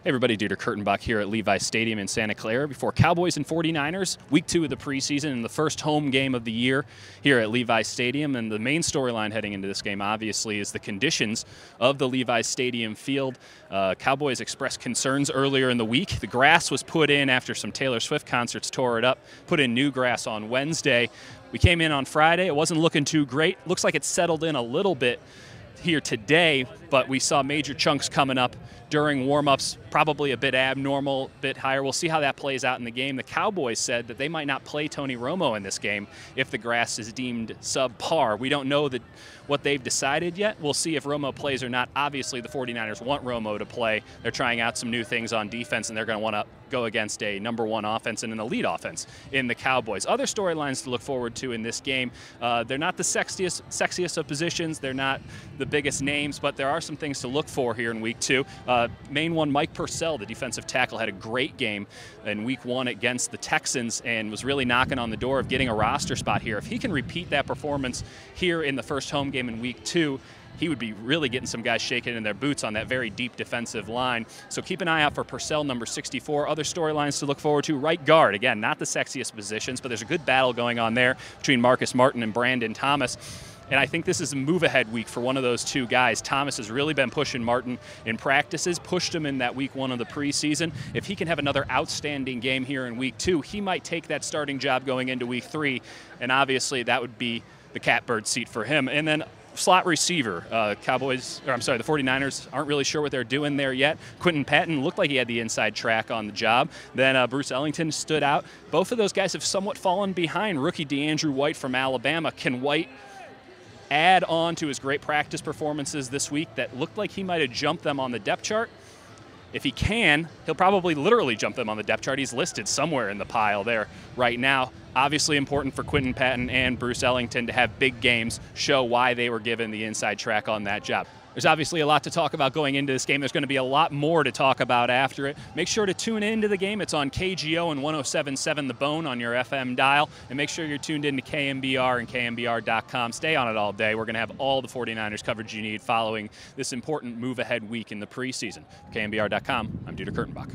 Hey everybody, Dieter Kurtenbach here at Levi Stadium in Santa Clara before Cowboys and 49ers, week 2 of the preseason and the first home game of the year here at Levi Stadium. And the main storyline heading into this game, obviously, is the conditions of the Levi Stadium field. Cowboys expressed concerns earlier in the week. The grass was put in after some Taylor Swift concerts tore it up, put in new grass on Wednesday. We came in on Friday. It wasn't looking too great. Looks like it settled in a little bit here today, but we saw major chunks coming up during warm-ups, probably a bit abnormal, a bit higher. We'll see how that plays out in the game. The Cowboys said that they might not play Tony Romo in this game if the grass is deemed subpar. We don't know what they've decided yet. We'll see if Romo plays or not. Obviously, the 49ers want Romo to play. They're trying out some new things on defense, and they're going to want to go against a #1 offense and an elite offense in the Cowboys. Other storylines to look forward to in this game. They're not the sexiest of positions. They're not the biggest names, but there are some things to look for here in week 2. Main one, Mike Purcell, the defensive tackle, had a great game in week 1 against the Texans and was really knocking on the door of getting a roster spot here. If he can repeat that performance here in the first home game in week 2, he would be really getting some guys shaking in their boots on that very deep defensive line. So keep an eye out for Purcell, number 64. Other storylines to look forward to, right guard. Again, not the sexiest positions, but there's a good battle going on there between Marcus Martin and Brandon Thomas. And I think this is a move-ahead week for one of those two guys. Thomas has really been pushing Martin in practices, pushed him in that week 1 of the preseason. If he can have another outstanding game here in week 2, he might take that starting job going into week 3. And obviously that would be the catbird seat for him. And then slot receiver, the 49ers aren't really sure what they're doing there yet. Quentin Patton looked like he had the inside track on the job. Then Bruce Ellington stood out. Both of those guys have somewhat fallen behind rookie DeAndrew White from Alabama. Can White add on to his great practice performances this week that looked like he might have jumped them on the depth chart? If he can, he'll probably literally jump them on the depth chart. He's listed somewhere in the pile there right now. Obviously important for Quentin Patton and Bruce Ellington to have big games, show why they were given the inside track on that job. There's obviously a lot to talk about going into this game. There's going to be a lot more to talk about after it. Make sure to tune into the game. It's on KGO and 107.7 The Bone on your FM dial. And make sure you're tuned in to KNBR and KNBR.com. Stay on it all day. We're going to have all the 49ers coverage you need following this important move-ahead week in the preseason. KNBR.com, I'm Dieter Kurtenbach.